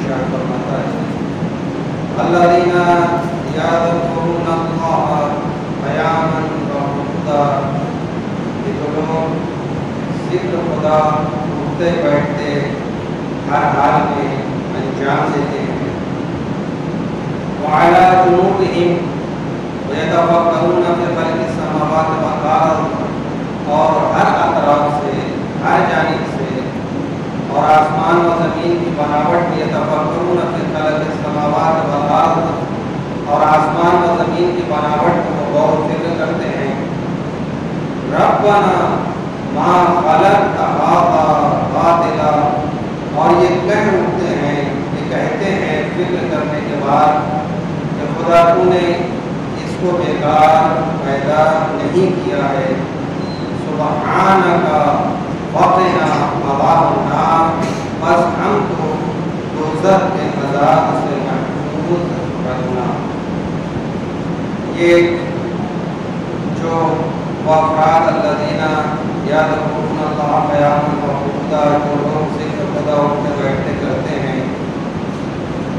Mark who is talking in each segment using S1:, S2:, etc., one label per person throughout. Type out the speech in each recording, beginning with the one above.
S1: ارشاد فرماتا ہے الذین یذکرون اللہ قیاما وقعودا، کہ جو لوگ ذکر خدا اٹھتے بیٹھتے ہر حال میں انجام دیتے ہیں، وعلی جنوبہم ویتفکرون فی خلق السماوات والارض، اور ہر اطراف سے ہر جانب سے اور آسمان و زمین کی بناوٹ میں یتفکرون فی خلق السماوات والارض، اور آسمان و زمین کی بناوٹ کو غور و فکر کرتے ہیں، ربنا ما خلقت ھذا باطلا، اور یہ کہہ اٹھتے ہیں، یہ کہتے ہیں فکر کرنے کے بعد کہ خدا تو نے اس کو بیکار پیدا نہیں کیا ہے، سبحانک وقنا عذاب النار، بس ہم کو دوزخ کے عذاب سے محفوظ رکھنا۔ یہ جو افراد الذین یذکرون اللہ قیاما وقعودا، جو لوگ ذکر خدا اٹھتے بیٹھتے کرتے ہیں،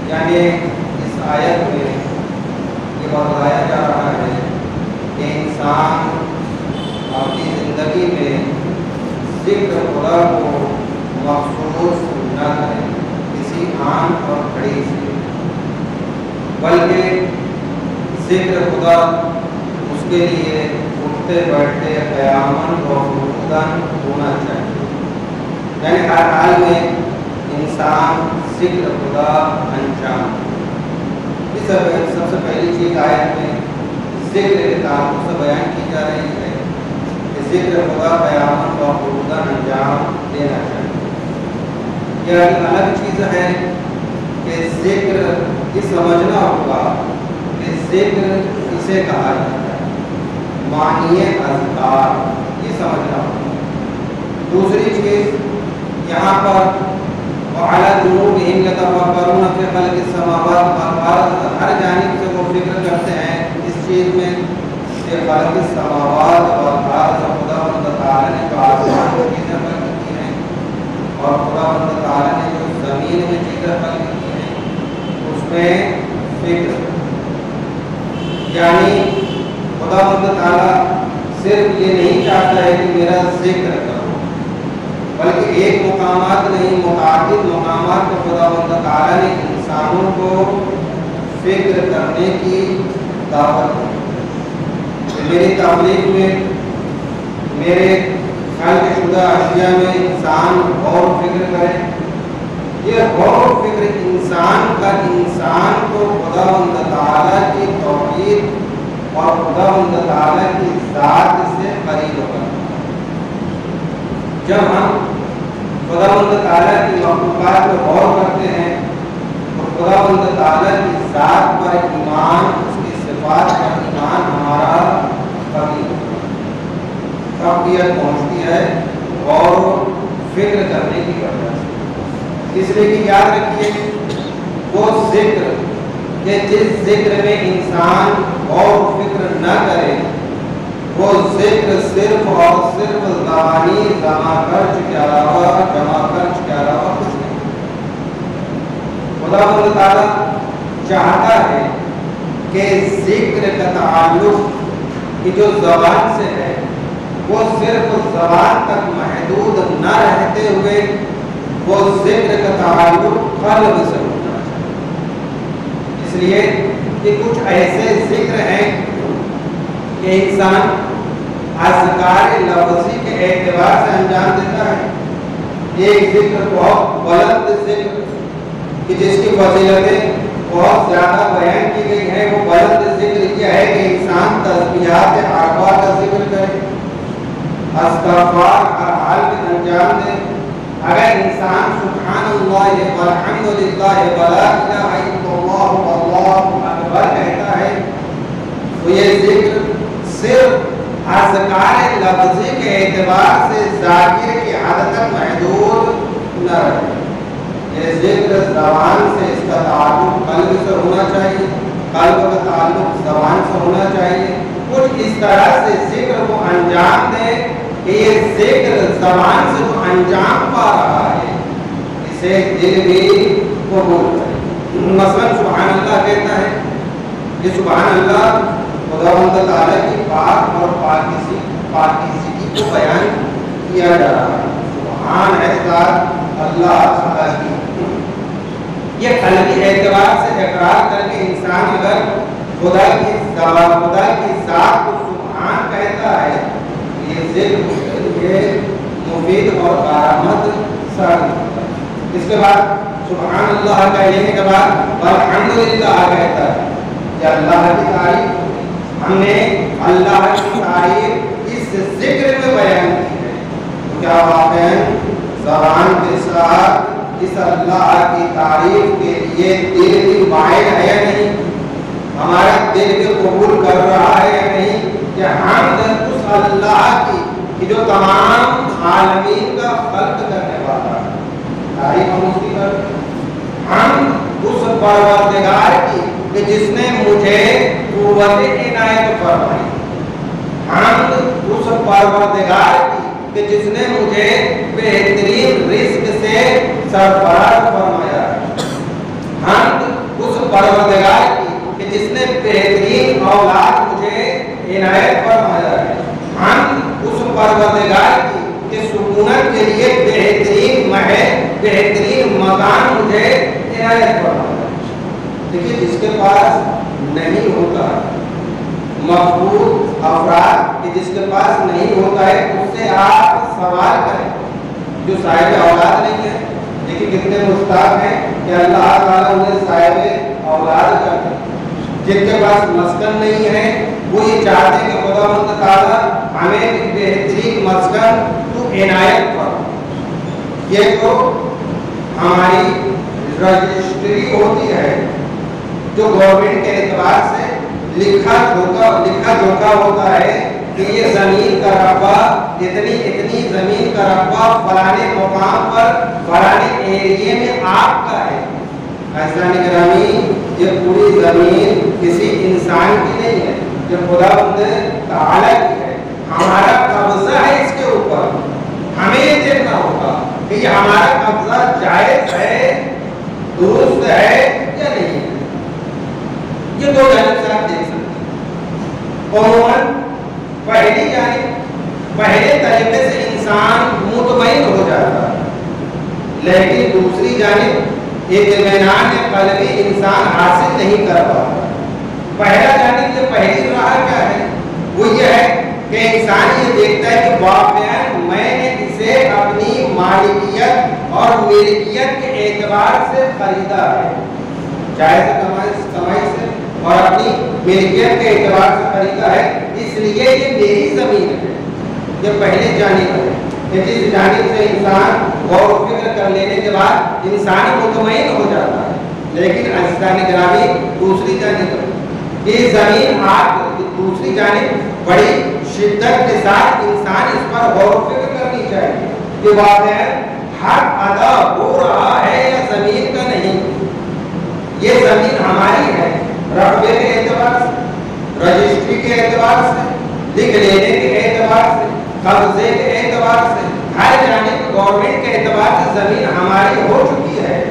S1: یعنی اس آیت میں یہ بتلایا جا رہا ہے کہ انسان اپنی زندگی میں ذکر خدا کو مخصوص نہ کرے کسی عام اور کھڑی سے، بلکہ ذکر خدا اس کے لیے اٹھتے بیٹھتے قیاماً و قعوداً ہونا چاہیے، یعنی ہر حال میں انسان ذکر خدا انجام۔ اس سب سے پہلی چیز آیت میں ذکر کے تعلق سے بیان کی جا رہی ہے کہ ذکر خدا قیاماً و قعوداً انجام دینا چاہیے۔ یہ الگ چیز ہے کہ ذکر یہ سمجھنا ہوگا کہ ذکر کسے کہا جاتا ہے، معنی اذکار یہ سمجھنا ہوگا۔ دوسری چیز یہاں پر وعلی جنوبہم یتفکرون فی خلق السماوات والارض، ہر جانب سے وہ فکر کرتے ہیں اس چیز میں کہ خلق السماوات والارض، خداوند تعالی نے جو آسمان کو چیزیں خلق کی ہیں اور خداوند تعالی نے جو زمین میں چیزیں خلق کی ہیں اس میں فکر، یعنی خداوند تعالی صرف یہ نہیں چاہتا ہے کہ میرا ذکر کرو، بلکہ ایک مقامات نہیں متعدد مقامات پر خداوند تعالی نے انسانوں کو فکر کرنے کی دعوت دی۔ میری تخلیق میں، میرے خلق شدہ اشیاء میں انسان غور و فکر کرے، یہ غور و فکر انسان کا انسان کو خداوند تعالی کی توحید اور خداوند تعالی کی ذات سے قریب ہوگا۔ جب ہم خداوند تعالی کی مخلوقات پر غور کرتے ہیں تو خداوند تعالی کی ذات پر ایمان، اس کی صفات پر ایمان ہمارا قابلیت پہنچتی ہے غور و فکر کرنے کی وجہ سے۔ اس لیے کہ یاد رکھیے وہ ذکر کہ جس ذکر میں انسان غور و فکر نہ کرے وہ ذکر صرف اور صرف زبانی جمع خرچ کے علاوہ کچھ نہیں۔ خداوند تعالیٰ چاہتا ہے کہ ذکر کا تعلق کی جو زبان سے ہے وہ صرف زبان تک محدود نہ رہتے ہوئے وہ ذکر کا تعلق قلب سے ہونا چاہیے۔ اس لیے کہ کچھ ایسے ذکر ہیں کہ انسان اذکار لفظی کے اعتبار سے انجام دیتا ہے۔ ایک ذکر بہت بلند ذکر کہ جس کی فضیلتیں بہت زیادہ بیان کی گئی ہیں، وہ بلند ذکر یہ ہے کہ انسان تسبیحات اربعہ کا ذکر کرے، استغفار ہر حال میں انجام دے۔ اگر انسان سبحان اللہ والحمد للہ ولا الہ الا اللہ واللہ اکبر کہتا ہے تو یہ ذکر صرف اذکار لفظی کے اعتبار سے ذاکر کی حد تک محدود نہ رہے۔ یہ ذکر زبان سے اس کا تعلق قلب سے ہونا چاہیے، قلب کا تعلق زبان سے ہونا چاہیے۔ کچھ اس طرح سے ذکر کو انجام دے کہ یہ ذکر زبان سے جو انجام پا رہا ہے اسے دل بھی قبول کریں۔ مثلا سبحان اللہ کہتا ہے، یہ سبحان اللہ خداوند تعالیٰ کی پاک اور پاکیزگی کو بیان کیا جا رہا ہے۔ سبحان ہے ذات اللہ تعالیٰ کی، یہ قلبی اعتبار سے اقرار کر کے انسان اگر خدا کی ذات کو سبحان کہتا ہے، یہ ذکر یہ مفید اور کارآمد ثابت ہوتا ہے۔ اس کے بعد سبحان اللہ کا لینے کے بعد الحمدللہ کہتا ہے کہ اللہ کی تعریف، ہم نے اللہ کی تعریف اس ذکر میں بیان کی ہے۔ کیا واقعا زبان کے ساتھ اس اللہ کی تعریف کے لیے دل بھی مائل ہے یا نہیں؟ ہمارا دل بھی قبول کر رہا ہے یا نہیں کہ حمد اس اللہ کی کہ جو تمام عالمین کا خلق کرنے والا ہے، تعریف ہم اس کی کرتے ہیں۔ حمد اس پروردگار کی کہ جس نے مجھے قوت عنایت فرمائی، حمد اس پروردگار کی کہ جس نے مجھے بہترین رزق سے سرفراز فرمایا، حمد اس پروردگار کی کہ جس نے بہترین اولاد مجھے عنایت فرمایا ہے، حمد اس پروردگار کی کہ سکونت کے لیے بہترین محل بہترین مکان مجھے عنایت فرمایا ہے۔ دیکھیے جس کے پاس نہیں ہوتا مقبول افراد کہ جس کے پاس نہیں ہوتا ہے اس سے آپ سوال کریں، جو صاحب اولاد نہیں ہے لیکن کتنے مشتاق ہیں کہ اللہ تعالیٰ انہیں صاحب اولاد کرتے ہیں۔ جن کے پاس مسکن نہیں ہے وہ یہ چاہتے ہیں کہ خداوند تعالیٰ ہمیں بہترین مسکن تو عنایت فرما۔ یہ تو ہماری رجسٹری ہوتی ہے جو گورنمنٹ کے اعتبار سے لکھا جھوکا ہوتا ہے کہ یہ زمین کا رقبہ اتنی زمین کا رقبہ فلانے مقام پر فلانے ایریے میں آپ کا ہے۔ عزیزان گرامی، یہ پوری زمین کسی انسان کی نہیں ہے، یہ خداوند تعالیٰ کی ہے، ہمارا قبضہ ہے اس کے اوپر۔ ہمیں یہ دیکھنا ہوگا کہ یہ ہمارا قبضہ جائز ہے، درست ہے یا نہیں ہے۔ یہ دو جانب سے آپ دیکھ سکتے ہیں۔ عموماً پہلی جانب پہلے طریقے سے انسان مطمئن ہو جاتا ہے، لیکن دوسری جانب اطمینان قلبی انسان حاصل نہیں کر پاتا۔ پہلا جانب یہ پہلی راہ کیا ہے؟ وہ یہ ہے کہ انسان یہ دیکھتا ہے کہ واقعاً میں نے اسے اپنی مالکیت اور ملکیت کے اعتبار سے خریدا ہے، جائز کمائی سے اور اپنی ملکیت کے اعتبار سے خریدا ہے، اس لیے یہ میری زمین ہے۔ یہ پہلی جانب ہے کہ جس جانب سے انسان غور و فکر کر لینے کے بعد انسان مطمئن ہو جاتا ہے۔ لیکن عزیزان گرامی دوسری جانب یہ زمین آپ دوسری جانب بڑی شدت کے ساتھ انسان اس پر غور و فکر کرنی چاہیے کہ واقعا حق ادا ہو رہا ہے یا زمین کا نہیں۔ یہ زمین ہماری ہے رقبے کے اعتبار سے، رجسٹری کے اعتبار سے، لکھ لینے کے اعتبار سے، قبضے کے اعتبار سے، ہر جانب گورنمنٹ کے اعتبار سے زمین ہماری ہو چکی ہے۔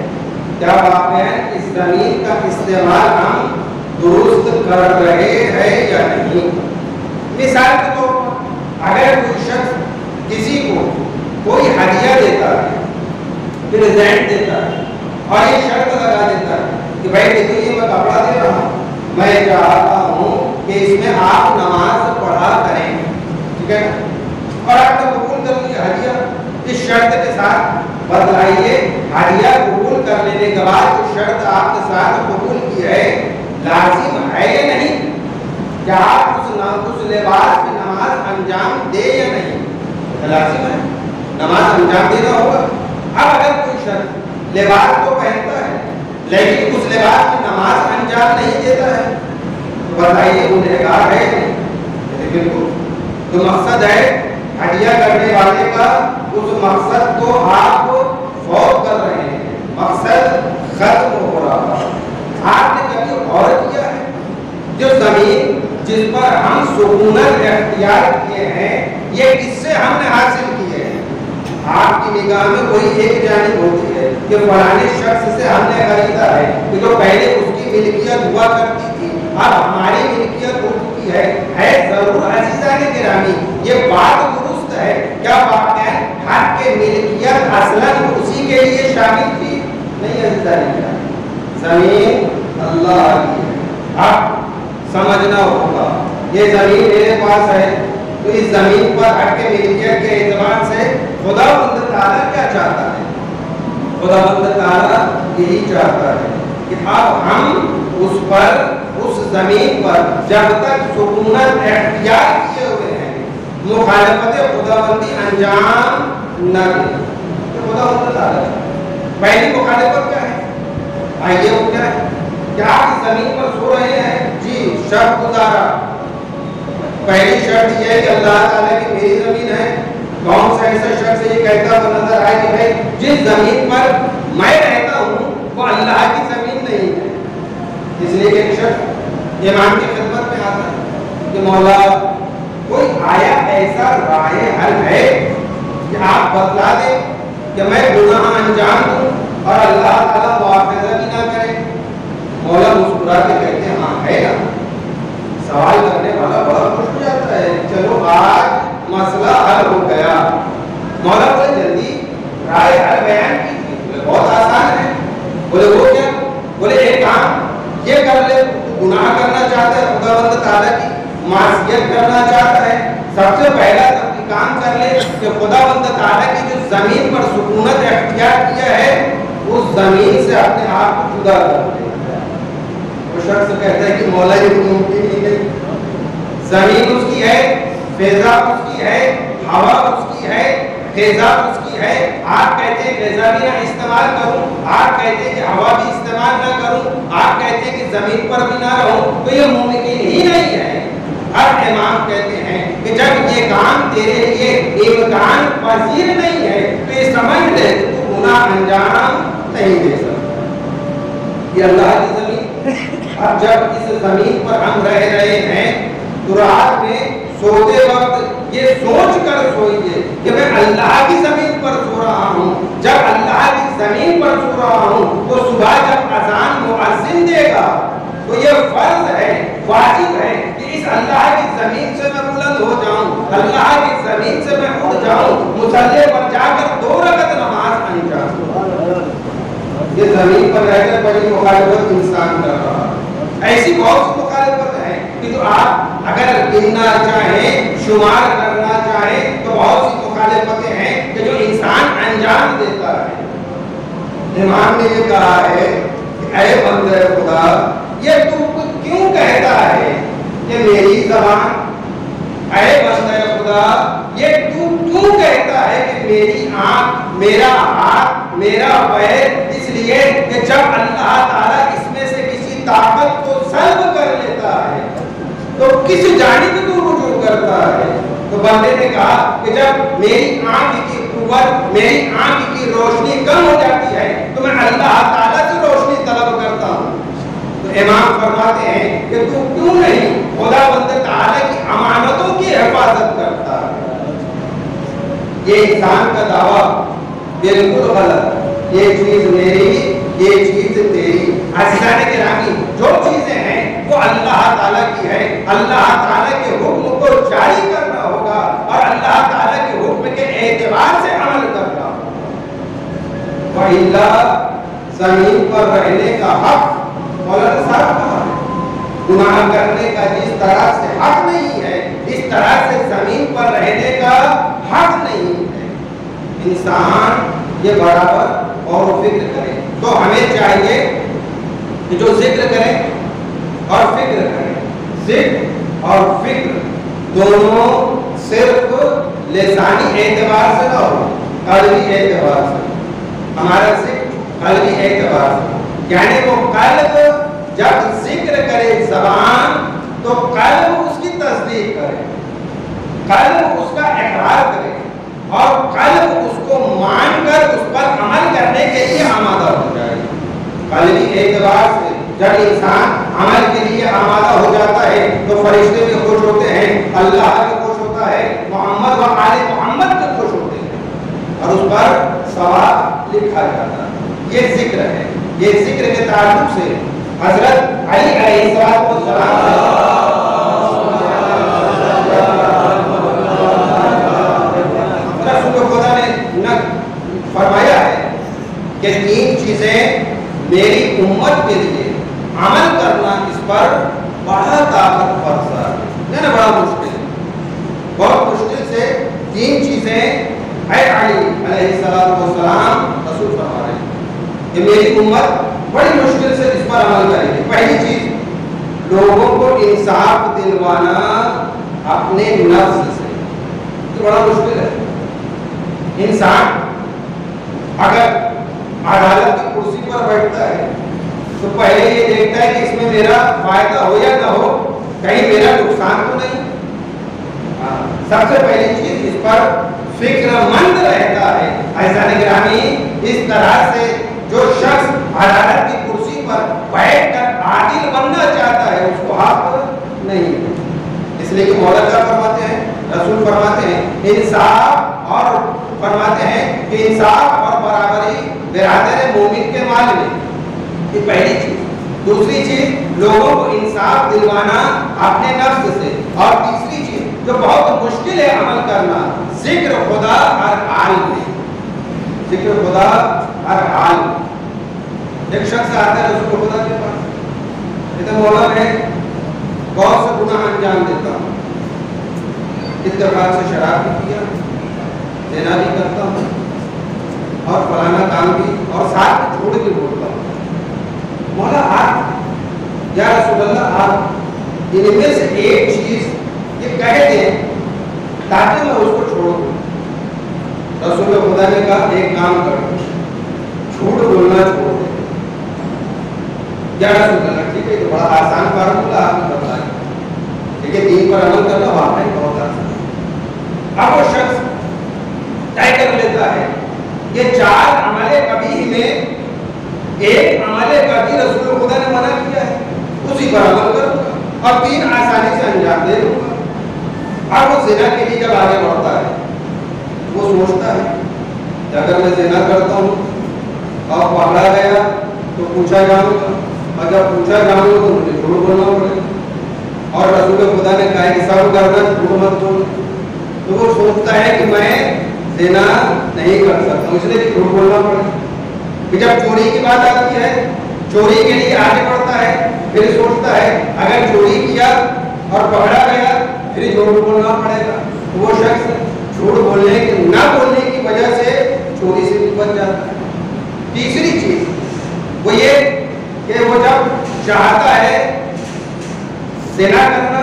S1: کیا واقعا اس زمین کا استعمال ہم درست کر رہے ہیں یا نہیں؟ مثال کے طور پر اگر کوئی شخص کسی کو کوئی ہدیہ دیتا ہے، پریزنٹ دیتا ہے اور یہ شرط لگا دیتا ہے کہ بھائی دیکھو یہ میں کپڑا دے رہا ہوں، میں چاہتا ہوں کہ اس میں آپ نماز پڑھا کریں، ٹھیک ہے، اور آپ نے قبول کر لیا ہدیہ اس شرط کے ساتھ۔ بتلائیے ہدیہ قبول کر لینے کے بعد جو شرط آپ کے ساتھ قبول کی ہے لازم ہے یا نہیں؟ کیا آپ اس لباس میں نماز انجام دے یا نہیں؟ لازم ہے، نماز انجام دینا ہوگا۔ اب اگر کوئی شخص لباس تو پہنتا ہے لیکن اس لباس میں نماز انجام نہیں دیتا ہے تو بتائیے گنہگار ہے نہیں؟ بالکل۔ جو مقصد ہے ہدیہ کرنے والے کا اس مقصد کو آپ فوت کر رہے ہیں، مقصد ختم ہو رہا ہے۔ آپ نے کبھی غور کیا ہے جو زمین جس پر ہم سکونت اختیار کیے ہیں یہ کس سے ہم نے حاصل کیے ہیں؟ آپ کی نگاہ میں کوئی ایک جانب ہوتی ہے کہ فلانے شخص سے ہم نے کہ جو پہلے اس کی ملکیت ہوا کرتی تھی اب ہماری ملکیت ہو چکی ہے ضرور عزیزان گرامی یہ بات درست ہے کیا واقعہ حق کے ملکیت اصلاً اسی کے لیے شامل تھی؟ نہیں عزیزان گرامی، زمین اللہ کی ہے، اب سمجھنا ہوگا یہ زمین میرے پاس ہے تو اس زمین پر حق کے ملکیت کے اعتبار سے خدا بند تعالیٰ کیا چاہتا ہے؟ خدا بند تعالیٰ یہی چاہتا ہے کہ اب ہم اس پر اس زمین پر جب تک سکونت اختیار کیے ہوئے ہیں مخالفت خدا بندی انجام نہ دیں۔ خدا بند تعالیٰ پہلی مخالفت کیا ہے؟ آئیے وہ کیا ہے؟ کیا آپ اس زمین پر سو رہے ہیں؟ جی شرط گزارا، پہلی شرط یہ ہے کہ اللہ تعالیٰ کی میری زمین ہے۔ کون سا ایسا شخص یہ کہتا ہوا نظر آئے کہ بھائی جس زمین پر میں رہتا ہوں وہ اللہ کی زمین نہیں ہے؟ اس لیے کہ ایک شخص امام کی خدمت میں آتا ہے کہ مولا کوئی آیا ایسا راہ حل ہے کہ آپ بتلا دیں کہ میں گناہ انجام دوں اور اللہ تعالیٰ مواخذہ بھی نہ کرے؟ مولا مسکرا کے کہتے ہیں ہاں ہے نا۔ سوال کرنے والا بڑا خوش ہو جاتا ہے، چلو آج مسئلہ حل ہو گیا۔ مولا بولے جلدی رائے حل بیان کیجیے۔ بہت آسان ہے۔ بولے وہ کیا؟ بولے ایک کام یہ کر لے، گناہ کرنا چاہتا ہے خدا بند تعالیٰ کی معصیت کرنا چاہتا ہے، سب سے پہلا کام کر لے کہ خدا بند تعالیٰ کی جو زمین پر سکونت اختیار کیا ہے اس زمین سے اپنے آپ کو جدا کر دے۔ وہ شخص کہتا ہے کہ مولا یہ ممکن ہی نہیں، زمین اس کی ہے، فضا اس کی ہے، ہوا اس کی ہے، غذا اس کی ہے، آپ کہتے ہیں غذا بھی نہ استعمال کروں، آپ کہتے ہیں کہ ہوا بھی استعمال نہ کروں، آپ کہتے ہیں کہ زمین پر بھی نہ رہوں، تو یہ ممکن ہی نہیں ہے۔ ہر امام کہتے ہیں کہ جب یہ کام تیرے لیے امکان پذیر نہیں ہے تو یہ سمجھ لے کہ تو گناہ انجام نہیں دے سکتا۔ یہ اللہ کی زمین، اب جب اس زمین پر ہم رہ رہے ہیں تو رات میں سوتے وقت یہ سوچ کر سوئیے کہ میں اللہ کی زمین پر سو رہا ہوں۔ جب اللہ کی زمین پر سو رہا ہوں تو صبح جب اذان مؤذن دے گا تو یہ فرض ہے، واجب ہے کہ اس اللہ کی زمین سے میں بلند ہو جاؤں، اللہ کی زمین سے میں اٹھ جاؤں، مصلی پر جا کر 2 رکعت نماز انجام دوں۔ یہ زمین پر رہ کر بڑی مخالفت انسان کر رہا ہے۔ ایسی بہت سی مخالفت ہے کہ جو آپ اگر گننا چاہیں، شمار کرنا چاہیں تو بہت سی مخالفتیں ہیں کہ جو انسان انجام دیتا ہے۔ امام نے یہ کہا ہے کہ اے بندے خدا یہ تو کیوں کہتا ہے کہ میری زبان، اے بندے خدا یہ تو کیوں کہتا ہے کہ میری آنکھ، میرا ہاتھ، میرا پیر، اس لیے کہ جب اللہ تعالیٰ اس میں سے کسی طاقت کو سلب کر لیتا ہے تو کس جانب تو رجوع کرتا ہے؟ تو بندے نے کہا کہ جب میری آنکھ کی قوت، میری آنکھ کی روشنی کم ہو جاتی ہے تو میں اللہ تعالیٰ سے روشنی طلب کرتا ہوں۔ تو امام فرماتے ہیں کہ تو کیوں نہیں خدا بند تعالیٰ کی امانتوں کی حفاظت کرتا ہے؟ یہ انسان کا دعویٰ بالکل غلط، یہ چیز میری، یہ چیز تیری۔ عزیزان گرامی جو چیزیں ہیں وہ اللہ تعالیٰ کی ہے، اللہ تعالیٰ کے حکم کو جاری کرنا ہوگا اور اللہ تعالیٰ کے حکم کے اعتبار سے عمل کرنا ہوگا۔ وَإِلَّا زمین پر رہنے کا حق مولانا صاحب کہا ہے، گناہ کرنے کا جس طرح سے حق نہیں ہے اس طرح سے زمین پر رہنے کا حق نہیں ہے۔ انسان یہ برابر اور فکر کرے تو ہمیں چاہیے کہ جو ذکر کریں اور فکر کریں، ذکر اور فکر دونوں صرف لسانی اعتبار سے نہ ہو، قلبی اعتبار سے۔ ہمارا ذکر قلبی اعتبار سے، یعنی وہ قلب جب ذکر کرے زبان تو قلب اس کی تصدیق کرے، قلب اس کا اقرار کرے اور قلب اس کو مان کر اس پر عمل کرنے کے لیے آمادہ ہو جائے۔ قلبی اعتبار سے جب انسان عمل کے لیے آمادہ ہو جاتا ہے تو فرشتے بھی خوش ہوتے ہیں، اللہ بھی خوش ہوتا ہے، محمد و آل محمد بھی خوش ہوتے ہیں اور اس پر ثواب لکھا جاتا ہے۔ یہ ذکر ہے. یہ ذکر کے تعلق سے حضرت علی علیہ السلام رسول خدا نے فرمایا ہے کہ 3 چیزیں میری امت کے لیے عمل کرنا اس پر بڑا طاقت فرض ہے نا، بڑا مشکل ہے. بہت مشکل سے 3 چیزیں اے علی علیہ السلام رسول فرما رہے ہیں کہ میری امت بڑی مشکل سے اس پر عمل کرے گی. پہلی چیز، لوگوں کو انصاف دلوانا اپنے نفس سے. یہ بڑا مشکل ہے. انسان اگر عدالت کی کرسی پر بیٹھتا ہے تو پہلے یہ دیکھتا ہے کہ اس میں میرا فائدہ ہو یا نہ ہو، کہیں میرا نقصان تو نہیں. سب سے پہلی چیز اس پر فکر مند رہتا ہے. ایسا گرامی اس طرح سے جو شخص عدالت کی کرسی پر بیٹھ کر عادل بننا چاہتا ہے اس کو حق نہیں. اس لیے کہ مولا کیا فرماتے ہیں، رسول فرماتے ہیں انصاف، اور فرماتے ہیں کہ انصاف اور برابری برادر مومن کے مال میں. یہ پہلی چیز. دوسری چیز، لوگوں کو انصاف دلوانا اپنے نفس سے. اور تیسری چیز جو بہت مشکل ہے عمل کرنا، ذکر خدا ہر حال میں. ذکر خدا ہر حال میں. ایک شخص آتا ہے رسول خدا کے پاس، کہتے ہیں مولا میں بہت سے گناہ انجام دیتا ہوں، اتفاق سے شراب بھی کیا، زنا بھی کرتا ہوں، اور فلانا کام بھی، اور ساتھ میں جھوٹ بھی بولتا ہوں. مولا آپ یا رسول اللہ آپ ان میں سے ایک چیز یہ کہہ دیں تاکہ میں اس کو چھوڑ دوں. رسول خدا نے کہا ایک کام کرو، جھوٹ بولنا چھوڑ دے. یا رسول اللہ ٹھیک ہے، تو بڑا آسان فارمولا آپ نے بتایا، ٹھیک ہے، دین پر عمل کرنا واقعی بہت آسان ہے. اب وہ شخص طے کر لیتا ہے یہ 4 عمل قبیح میں ایک عمل قبیح رسول خدا نے منع کیا ہے، اسی پر عمل کروں گا اور 3 آسانی سے انجام دے دوں گا. اب وہ زنا کے لیے جب آگے بڑھتا ہے وہ سوچتا ہے کہ اگر میں زنا کرتا ہوں اور پکڑا گیا تو پوچھا جاؤں گا، اور جب پوچھا جاؤں گا تو مجھے جھوٹ بولنا پڑے گا. اور رسول خدا نے کہا کہ سب کرنا جھوٹ مت بول. تو وہ سوچتا ہے کہ میں زنا نہیں کر سکتا ہوں، اس لیے جھوٹ بولنا پڑے گا. پھر جب چوری کی بات آتی ہے، چوری کے لیے آگے بڑھتا ہے، پھر سوچتا ہے اگر چوری کیا اور پکڑا گیا پھر جھوٹ بولنا پڑے گا. تو وہ شخص جھوٹ بولنے کی نہ بولنے کی وجہ سے چوری سے بھی بچ جاتا ہے. تیسری چیز وہ یہ کہ وہ جب چاہتا ہے زنا کرنا،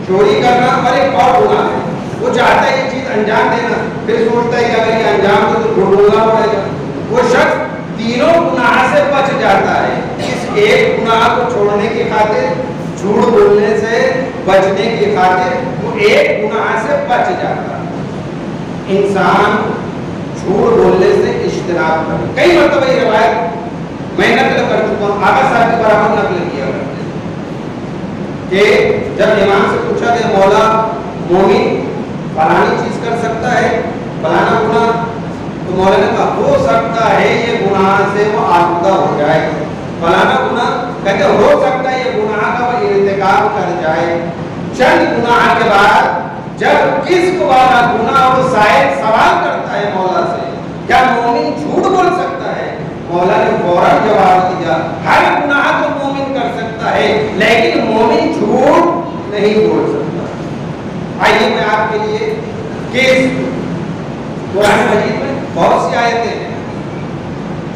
S1: چوری کرنا اور ایک اور گناہ ہے، وہ چاہتا ہے یہ چیز انجام دینا، پھر سوچتا ہے کہ اگر یہ انجام دے تو جھوٹ بولنا پڑے گا. وہ شخص تینوں گناہ سے بچ جاتا ہے. اس ایک گناہ کو چھوڑنے کی خاطر، جھوٹ بولنے سے بچنے کی خاطر وہ ایک گناہ سے بچ جاتا ہے. انسان جھوٹ بولنے سے اجتناب کرے. کئی مرتبہ یہ روایت میں نقل کر چکا ہوں، آقا صاحب کے برابر نقل کیا کرتے کہ جب امام سے پوچھا کہ مولا مومن فلانی چیز کر سکتا ہے، فلانا گناہ، تو مولا نے کہا ہو سکتا ہے یہ گناہ سے وہ آلودہ ہو جائے. فلانا گناہ کہتے ہو سکتا ہے یہ گناہ کا وہ ارتکاب کر جائے. چند گناہ کے بعد جب کس والا گناہ وہ سائل سوال کرتا ہے مولا سے کیا مومن جھوٹ بول سکتا ہے، مولا نے فوراً جواب دیا ہر گناہ تو مومن کر سکتا ہے لیکن مومن جھوٹ نہیں بول سکتا. آئیے میں آپ کے لیے کیس، قرآن مجید میں بہت سی آیتیں ہیں،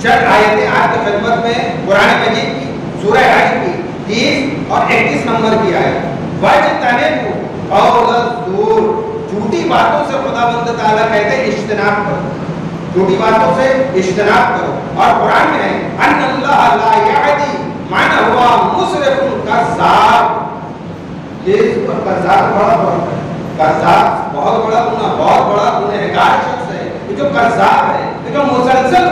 S1: چند آیتیں آپ کی خدمت میں قرآن مجید کی سورہ حج کی 30 اور 31 نمبر کی آیت. وَاجْتَنِبُوا قَوْلَ الزُّورِ، جھوٹی باتوں سے خدا بند تعالیٰ کہتے ہیں اجتناب کرو، جھوٹی باتوں سے اجتناب کرو. اور قرآن میں ہے ان اللہ لا یعدی من ہوا مسرف کذاب. اس پر کذاب بڑا فرق ہے. کذاب بہت بڑا گناہ، بہت بڑا گنہگار شخص ہے. یہ جو کذاب ہے، یہ جو مسلسل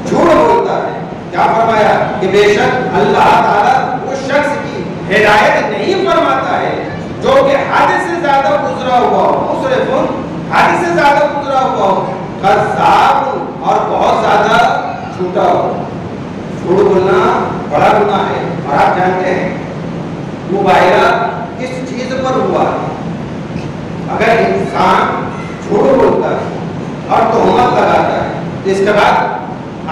S1: جھوٹ بولتا ہے، کیا فرمایا کہ بے شک اللہ تعالیٰ اس شخص کی ہدایت نہیں فرماتا ہے جو کہ حد سے زیادہ گزرا ہوا ہو، مسرف حد سے زیادہ گزرا ہوا ہو، کذاب اور بہت زیادہ جھوٹا ہو. جھوٹ بولنا بڑا گناہ ہے، اور آپ جانتے ہیں مباہلہ کس چیز پر ہوا ہے؟ اگر انسان جھوٹ بولتا ہے اور تہمت لگاتا ہے تو اس کے بعد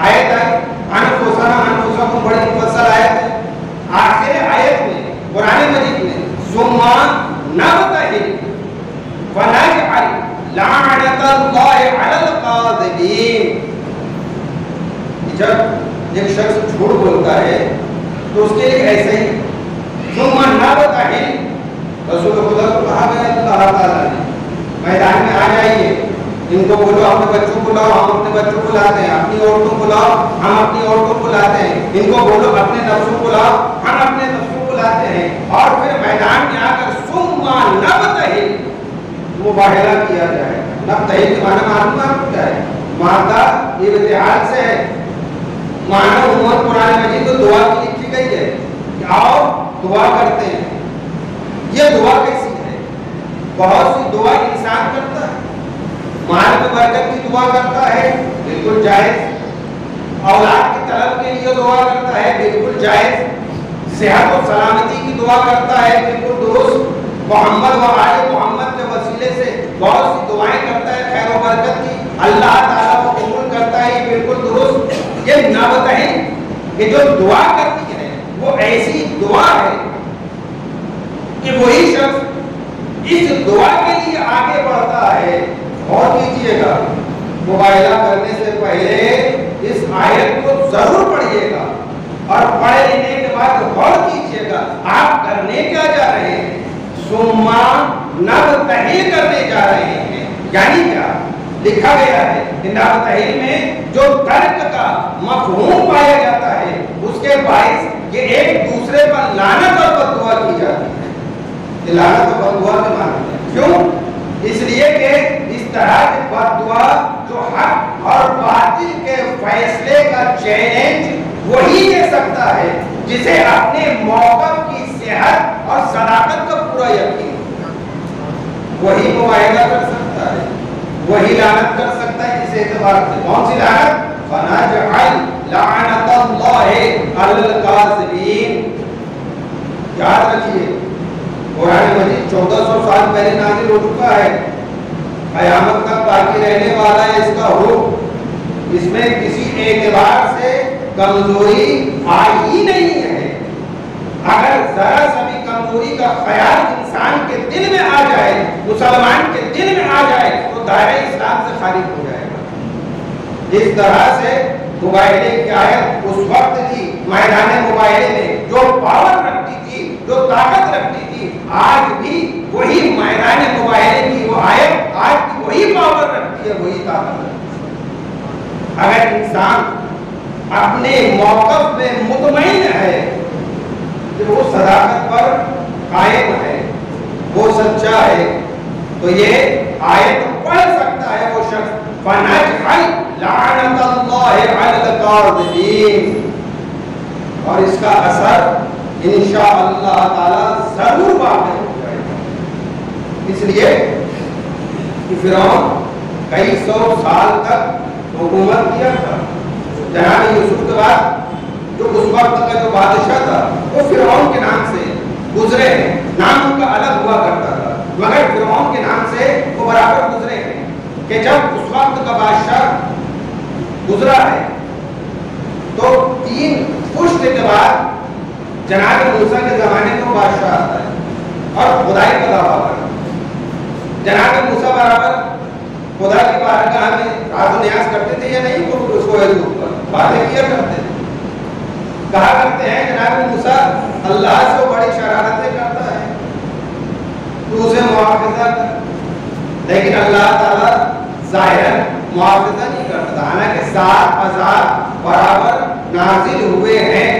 S1: آیت آئی انفسکم بڑی مفصل آیت ہے، آخر آیت میں قرآن مجید میں ثم نبتہل ونجعل لعنت اللہ علی الکاذبین، جب ایک شخص جھوٹ بولتا ہے تو اس کے لیے ایسے ہی ثم نبتہل، رسول خدا کو کہا گیا اللہ تعالیٰ نے میدان میں آ جائیے، ان کو بولو اپنے بچوں کو لاؤ، ہم اپنے بچوں کو لاتے ہیں، اپنی عورتوں کو لاؤ، ہم اپنی عورتوں کو لاتے ہیں، ان کو بولو اپنے نفسوں کو لاؤ، ہم اپنے نفسوں کو لاتے ہیں، اور پھر میدان میں آ کر ثم نبتہل مباہلہ کیا جائے۔ نبتہل کے معنی معلوم ہے آپ کو کیا ہے؟ مادہ ابتحال سے ہے، معنی عموماً قرآن مجید میں دعا کی لکھی گئی ہے کہ آؤ دعا کرتے ہیں۔ یہ دعا کیسی ہے؟ بہت سی دعا انسان کرتا ہے، مال میں برکت کی دعا کرتا ہے، بالکل جائز، اولاد کی طلب کے لیے دعا کرتا ہے، بالکل جائز، صحت و سلامتی کی دعا کرتا ہے، بالکل درست، محمد و آل محمد کے وسیلے سے بہت سی دعائیں کرتا ہے خیر و برکت کی، اللہ تعالیٰ کو قبول کرتا ہے، یہ بالکل درست۔ یہ نبتہل، یہ جو دعا کرتی ہے وہ ایسی دعا ہے کہ وہی شخص اس دعا کے لیے آگے بڑھتا ہے۔ اور کیجئے گا، مباہلہ کرنے سے پہلے اس آیت کو ضرور پڑھیے گا، اور پڑھ لینے کے بعد غور کیجئے گا آپ کرنے کیا جا رہے ہیں، ثم نبتہل کرنے جا رہے ہیں۔ یعنی کیا لکھا گیا ہے کہ نبتہل میں جو ترک کا مفہوم پایا جاتا ہے اس کے باعث یہ ایک دوسرے پر لعنت اور بددعا کی جاتی ہے۔ لعنت اور بددعا کے معنی ہے کیوں؟ اس لیے کہ اس طرح کی بددعا جو حق اور باطل کے فیصلے کا چیلنج وہی دے سکتا ہے جسے اپنے موقف کی صحت اور صداقت کا پورا یقین، وہی مباہلہ کر سکتا ہے، وہی لعنت کر سکتا ہے۔ اس اعتبار سے کون سی لعنت؟ فَنَجْعَلْ لَعْنَتَ اللَّهِ عَلَى الْكَاذِبِينَ۔ یاد رکھیے قرآن مجید 1400 سال پہلے نازل ہو چکا ہے، قیامت تک باقی رہنے والا ہے اس کا حکم، اس میں کسی اعتبار سے کمزوری آئی ہی نہیں ہے۔ اگر ذرا سا بھی کمزوری کا خیال انسان کے دل میں آ جائے، مسلمان کے دل میں آ جائے تو دائرہ اسلام سے خارج ہو جائے گا۔ اس طرح سے مباہلے کی آیت اس وقت تھی میدان مباہلے میں جو پاور رکھتی تھی، جو طاقت رکھتی تھی، آج بھی وہی میدان مباہلے کی وہ آیت آج بھی وہی پاور رکھتی ہے، وہی طاقت رکھتی ہے۔ اگر انسان اپنے موقف میں مطمئن ہے کہ وہ صداقت پر قائم ہے، وہ سچا ہے، تو یہ آیت پڑھ سکتا ہے وہ شخص فَنَجْعَلْ لَعْنَتَ اللَّهِ عَلَى الْكَاذِبِينَ، اور اس کا اثر انشاءاللہ تعالی ضرور واقع ہو جائے گا۔ اس لیے کہ فرعون کئی سو سال تک حکومت کیا تھا، جناب یوسف کے بعد جو اس وقت کا جو بادشاہ تھا وہ فرعون کے نام سے گزرے ہیں، نام ان کا الگ ہوا کرتا تھا مگر فرعون کے نام سے وہ برابر گزرے ہیں کہ جب اس وقت کا بادشاہ گزرا ہے تو 3 پشت کے بعد جناب موسیٰ کے زمانے میں بادشاہ آتا ہے اور خدائی کا دعویٰ کرتا ہے۔ جناب موسیٰ برابر خدا کی بارگاہ میں راز و نیاز کرتے تھے یا نہیں، وہ اس کو باتیں کیا کرتے تھے، کہا کرتے ہیں جناب موسیٰ اللہ سے وہ بڑی شرارتیں کرتا ہے تو اسے مواخذہ کر، لیکن اللہ تعالیٰ ظاہراً مواخذہ نہیں کرتا، حالانکہ 7 عذاب برابر نازل ہوئے ہیں۔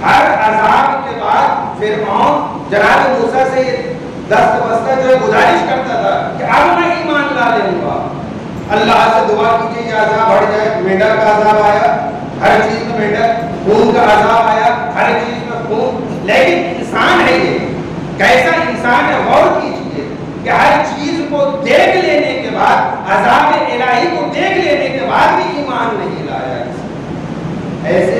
S1: ہر عذاب کے بعد فرعون جناب موسیٰ سے دست بستہ جو گزارش کرتا تھا کہ اب میں ایمان لا لوں گا، اللہ سے دعا کیجیے یہ عذاب بڑھ جائے۔ مینڈک کا عذاب آیا، ہر چیز میں مینڈک، خون کا عذاب آیا، ہر چیز میں خون، لیکن انسان ہے یہ کیسا انسان ہے، غور کیجیے کہ ہر چیز کو دیکھ لینے کے بعد، عذاب الہی کو دیکھ لینے کے بعد بھی ایمان نہیں لایا۔ ایسے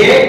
S1: 1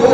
S1: 2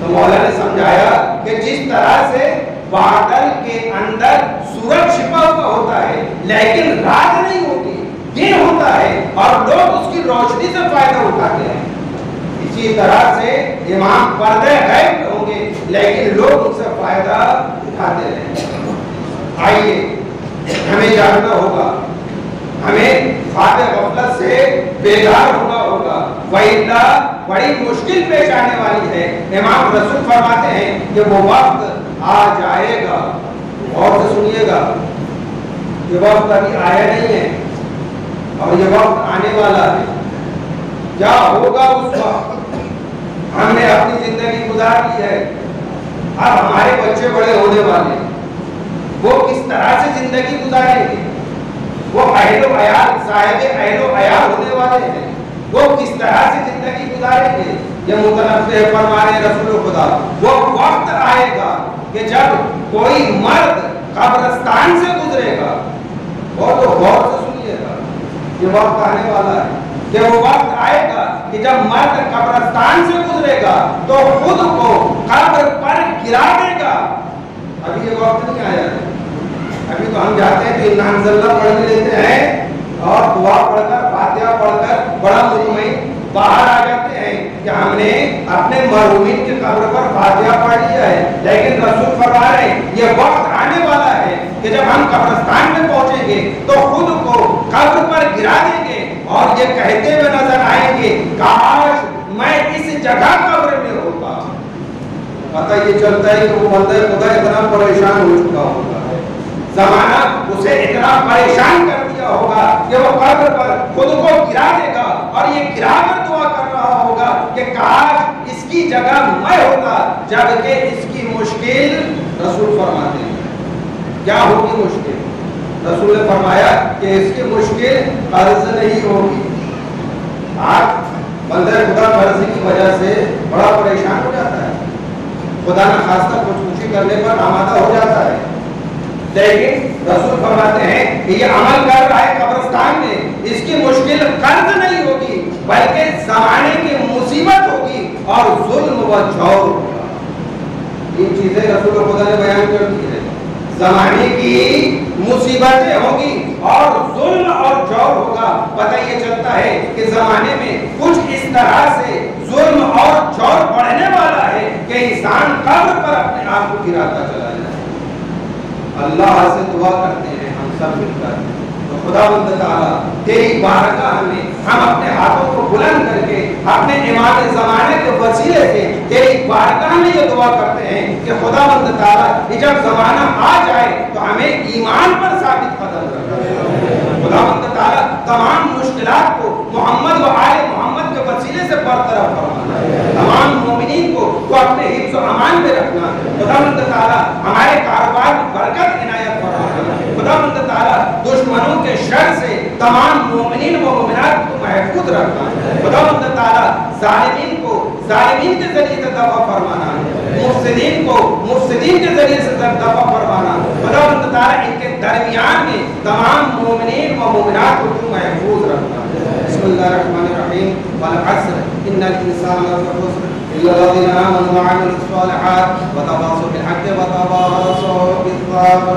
S1: تو مولا نے سمجھایا کہ جس طرح سے بادل کے اندر سورج چھپا ہوا ہوتا ہے لیکن رات نہیں ہوتی، دن ہوتا ہے اور لوگ اس کی روشنی سے فائدہ اٹھاتے ہیں، اسی طرح سے امام پردے غیب ہوں گے لیکن لوگ ان سے فائدہ اٹھاتے ہیں۔ آئیے ہمیں جاننا ہوگا، ہمیں خواب غفلت سے بیدار ہونا ہوگا، وَإِلَّا بڑی مشکل پیش آنے والی ہے۔ امام رسول فرماتے ہیں کہ وہ وقت آ جائے گا، اور سے سنیے گا، یہ وقت ابھی آیا نہیں ہے اور یہ وقت آنے والا ہے۔ کیا ہوگا اس وقت؟ ہم نے اپنی زندگی گزار لی ہے، اب ہمارے بچے بڑے ہونے والے ہیں، وہ کس طرح سے زندگی گزاریں گے؟ وہ اہل و عیال، صاحب اہل و عیال ہونے والے ہیں، وہ کس طرح سے زندگی گزاریں گے؟ یہ متنبہ فرما رہے رسول خدا، وہ وقت آئے گا کہ جب کوئی مرد قبرستان سے گزرے گا، اور تو غور سے سنیے گا، یہ وقت آنے والا ہے کہ وہ وقت آئے گا کہ جب مرد قبرستان سے گزرے گا تو خود کو قبر پر گرا دے گا۔ ابھی یہ وقت نہیں آیا ہے، ابھی تو ہم جاتے ہیں کہ انہاں انزلنا پڑھ بھی لیتے ہیں اور دعا پڑھ کر فاتحہ پڑھ کر بڑا مطمئن باہر آ جاتے ہیں کہ ہم نے اپنے مرحومین کی قبر پر فاتحہ پڑھ لیا ہے، لیکن رسول فرما رہے ہیں یہ وقت آنے والا ہے کہ جب ہم قبرستان میں پہنچیں گے تو خود کو قبر پر گرا دیں گے اور یہ کہتے ہوئے نظر آئیں گے کاش میں اس جگہ قبر میں ہوتا۔ پتہ یہ چلتا ہے کہ وہ بندہ خدا اتنا پریشان ہو چکا ہوگا، زمانہ اسے اتنا پریشان کر دیا ہوگا کہ وہ قبر پر خود کو گرا دے گا اور یہ گرا کر دعا کر رہا ہوگا کہ کاش اس کی جگہ میں ہوتا، جبکہ اس کی مشکل رسول فرماتے ہیں کیا ہوگی مشکل؟ رسول نے فرمایا کہ اس کی مشکل قرض نہیں ہوگی۔ آج بندہ خدا قرض کی وجہ سے بڑا پریشان ہو جاتا ہے، خدا نہ خواستہ خودکشی کرنے پر آمادہ ہو جاتا ہے، لیکن رسول فرماتے ہیں کہ یہ عمل کر رہا ہے قبرستان میں، اس کی مشکل قرض نہیں ہوگی بلکہ زمانے کی مصیبت ہوگی اور ظلم و جور ہوگا۔ یہ چیزیں رسول خدا نے بیان کر دی ہے، زمانے کی مصیبتیں ہوگی اور ظلم اور جور ہوگا۔ پتہ یہ چلتا ہے کہ زمانے میں کچھ اس طرح سے ظلم اور جور بڑھنے والا ہے کہ انسان قبر پر اپنے آپ کو گراتا چلا جائے۔ اللہ سے دعا کرتے ہیں ہم سب مل کر، تو خداوند تعالیٰ تیری بارگاہ میں ہم اپنے ہاتھوں کو بلند کر کے اپنے امام زمانے کے وسیلے سے تیری بارگاہ میں یہ دعا کرتے ہیں کہ خداوند تعالیٰ جب زمانہ آ جائے تو ہمیں ایمان پر ثابت قدم رکھنا، خداوند تعالیٰ تمام مشکلات کو محمد و آل محمد کے وسیلے سے برطرف فرمانا، تمام مومنین کو تو اپنے حفظ و امان میں رکھنا، خداوند تعالیٰ ہمارے کاروبار میں برکت عنایت فرمانا، خداوند تعالیٰ دشمنوں کے شر سے تمام مومنین و مومنات کو محفوظ رکھنا، خداوند تعالیٰ ظالمین کو ظالمین کے ذریعے سے دفع فرمانا، مفسدین کو مفسدین کے ذریعے سے دفع فرمانا، خداوند تعالیٰ ان کے درمیان میں تمام مومنین و مومنات کو محفوظ رکھنا۔ بسم اللہ الرحمن الرحیم، والعصر ان الانسان لفی خسر الا الذین آمنوا وعملوا الصالحات وتواصوا بالحق وتواصوا بالصبر۔